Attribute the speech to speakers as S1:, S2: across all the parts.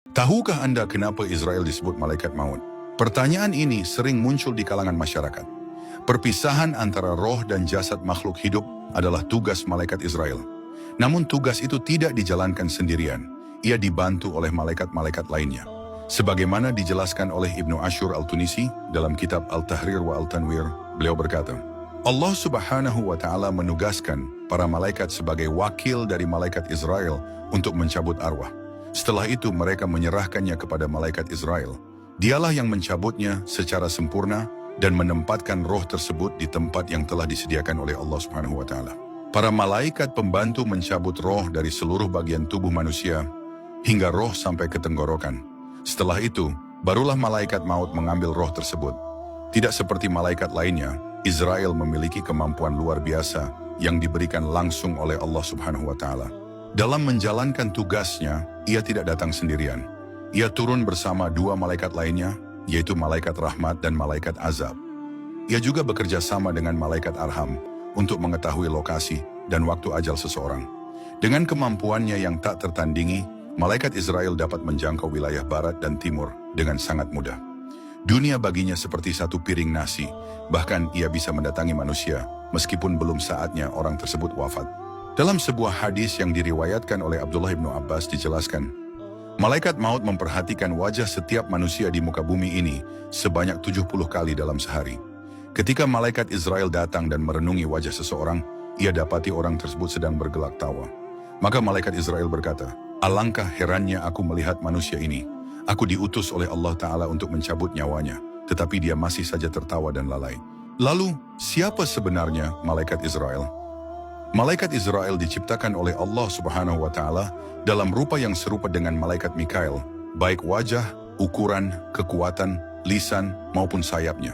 S1: Tahukah Anda kenapa Israel disebut malaikat maut? Pertanyaan ini sering muncul di kalangan masyarakat. Perpisahan antara roh dan jasad makhluk hidup adalah tugas malaikat Israel. Namun tugas itu tidak dijalankan sendirian. Ia dibantu oleh malaikat-malaikat lainnya. Sebagaimana dijelaskan oleh Ibnu Ashur Al-Tunisi dalam kitab Al-Tahrir wa Al-Tanwir, beliau berkata, Allah Subhanahu wa Ta'ala menugaskan para malaikat sebagai wakil dari malaikat Israel untuk mencabut arwah. Setelah itu mereka menyerahkannya kepada malaikat Israel. Dialah yang mencabutnya secara sempurna dan menempatkan roh tersebut di tempat yang telah disediakan oleh Allah Subhanahu wa Ta'ala. Para malaikat pembantu mencabut roh dari seluruh bagian tubuh manusia hingga roh sampai ke tenggorokan. Setelah itu, barulah malaikat maut mengambil roh tersebut. Tidak seperti malaikat lainnya, Israel memiliki kemampuan luar biasa yang diberikan langsung oleh Allah Subhanahu wa Ta'ala. Dalam menjalankan tugasnya, ia tidak datang sendirian. Ia turun bersama dua malaikat lainnya, yaitu malaikat rahmat dan malaikat azab. Ia juga bekerja sama dengan malaikat arham untuk mengetahui lokasi dan waktu ajal seseorang. Dengan kemampuannya yang tak tertandingi, malaikat Israel dapat menjangkau wilayah barat dan timur dengan sangat mudah. Dunia baginya seperti satu piring nasi, bahkan ia bisa mendatangi manusia meskipun belum saatnya orang tersebut wafat. Dalam sebuah hadis yang diriwayatkan oleh Abdullah bin Abbas dijelaskan, malaikat maut memperhatikan wajah setiap manusia di muka bumi ini sebanyak 70 kali dalam sehari. Ketika malaikat Israel datang dan merenungi wajah seseorang, ia dapati orang tersebut sedang bergelak tawa. Maka malaikat Israel berkata, alangkah herannya aku melihat manusia ini. Aku diutus oleh Allah Ta'ala untuk mencabut nyawanya, tetapi dia masih saja tertawa dan lalai. Lalu, siapa sebenarnya malaikat Israel? Malaikat Israel diciptakan oleh Allah Subhanahu wa Ta'ala dalam rupa yang serupa dengan malaikat Mikail, baik wajah, ukuran, kekuatan, lisan, maupun sayapnya.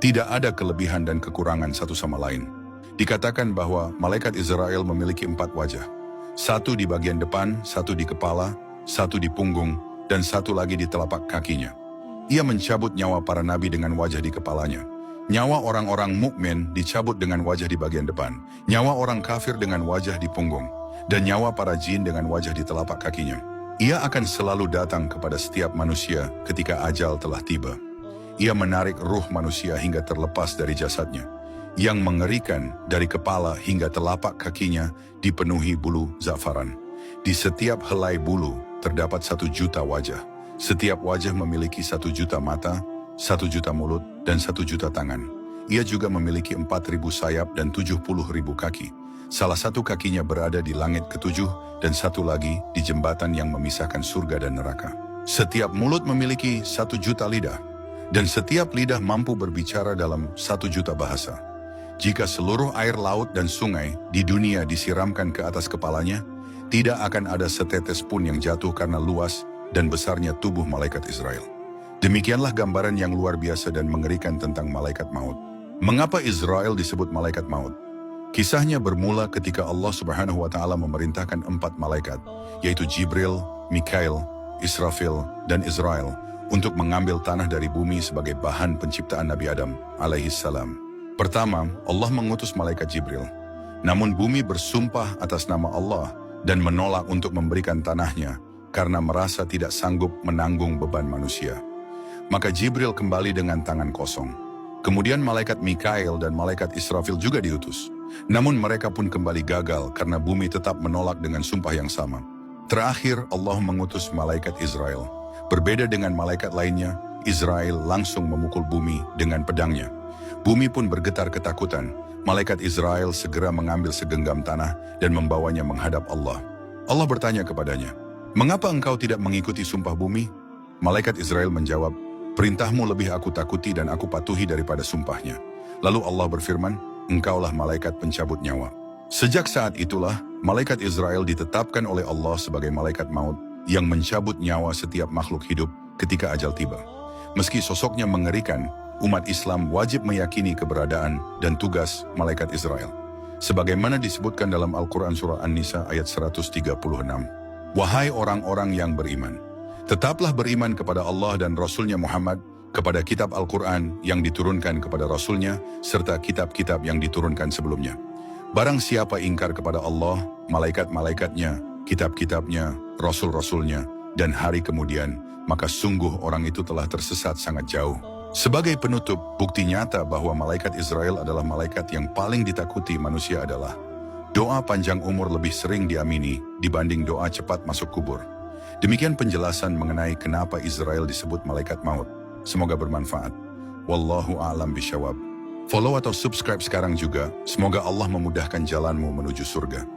S1: Tidak ada kelebihan dan kekurangan satu sama lain. Dikatakan bahwa malaikat Israel memiliki 4 wajah. Satu di bagian depan, satu di kepala, satu di punggung, dan satu lagi di telapak kakinya. Ia mencabut nyawa para nabi dengan wajah di kepalanya. Nyawa orang-orang mukmin dicabut dengan wajah di bagian depan, nyawa orang kafir dengan wajah di punggung, dan nyawa para jin dengan wajah di telapak kakinya. Ia akan selalu datang kepada setiap manusia ketika ajal telah tiba. Ia menarik ruh manusia hingga terlepas dari jasadnya. Yang mengerikan, dari kepala hingga telapak kakinya dipenuhi bulu za'faran. Di setiap helai bulu terdapat 1 juta wajah. Setiap wajah memiliki 1 juta mata, 1 juta mulut, dan 1 juta tangan. Ia juga memiliki 4.000 sayap dan 70.000 kaki. Salah satu kakinya berada di langit ke-7 dan satu lagi di jembatan yang memisahkan surga dan neraka. Setiap mulut memiliki 1 juta lidah, dan setiap lidah mampu berbicara dalam 1 juta bahasa. Jika seluruh air laut dan sungai di dunia disiramkan ke atas kepalanya, tidak akan ada setetes pun yang jatuh karena luas dan besarnya tubuh malaikat Israel. Demikianlah gambaran yang luar biasa dan mengerikan tentang malaikat maut. Mengapa Israel disebut malaikat maut? Kisahnya bermula ketika Allah Subhanahu wa Ta'ala memerintahkan 4 malaikat, yaitu Jibril, Mikail, Israfil, dan Israel, untuk mengambil tanah dari bumi sebagai bahan penciptaan Nabi Adam alaihissalam. Pertama, Allah mengutus malaikat Jibril. Namun bumi bersumpah atas nama Allah dan menolak untuk memberikan tanahnya karena merasa tidak sanggup menanggung beban manusia. Maka Jibril kembali dengan tangan kosong. Kemudian malaikat Mikail dan malaikat Israfil juga diutus. Namun mereka pun kembali gagal karena bumi tetap menolak dengan sumpah yang sama. Terakhir Allah mengutus malaikat Israel. Berbeda dengan malaikat lainnya, Israel langsung memukul bumi dengan pedangnya. Bumi pun bergetar ketakutan. Malaikat Israel segera mengambil segenggam tanah dan membawanya menghadap Allah. Allah bertanya kepadanya, "Mengapa engkau tidak mengikuti sumpah bumi?" Malaikat Israel menjawab, "Perintahmu lebih aku takuti dan aku patuhi daripada sumpahnya." Lalu Allah berfirman, "Engkaulah malaikat pencabut nyawa." Sejak saat itulah, malaikat Israel ditetapkan oleh Allah sebagai malaikat maut yang mencabut nyawa setiap makhluk hidup ketika ajal tiba. Meski sosoknya mengerikan, umat Islam wajib meyakini keberadaan dan tugas malaikat Israel. Sebagaimana disebutkan dalam Al-Quran Surah An-Nisa ayat 136. Wahai orang-orang yang beriman, tetaplah beriman kepada Allah dan Rasulnya Muhammad, kepada kitab Al-Quran yang diturunkan kepada Rasulnya, serta kitab-kitab yang diturunkan sebelumnya. Barang siapa ingkar kepada Allah, malaikat-malaikatnya, kitab-kitabnya, rasul-rasulnya, dan hari kemudian, maka sungguh orang itu telah tersesat sangat jauh. Sebagai penutup, bukti nyata bahwa malaikat Israel adalah malaikat yang paling ditakuti manusia adalah doa panjang umur lebih sering diamini dibanding doa cepat masuk kubur. Demikian penjelasan mengenai kenapa Israel disebut malaikat maut. Semoga bermanfaat. Wallahu a'lam bishawab. Follow atau subscribe sekarang juga. Semoga Allah memudahkan jalanmu menuju surga.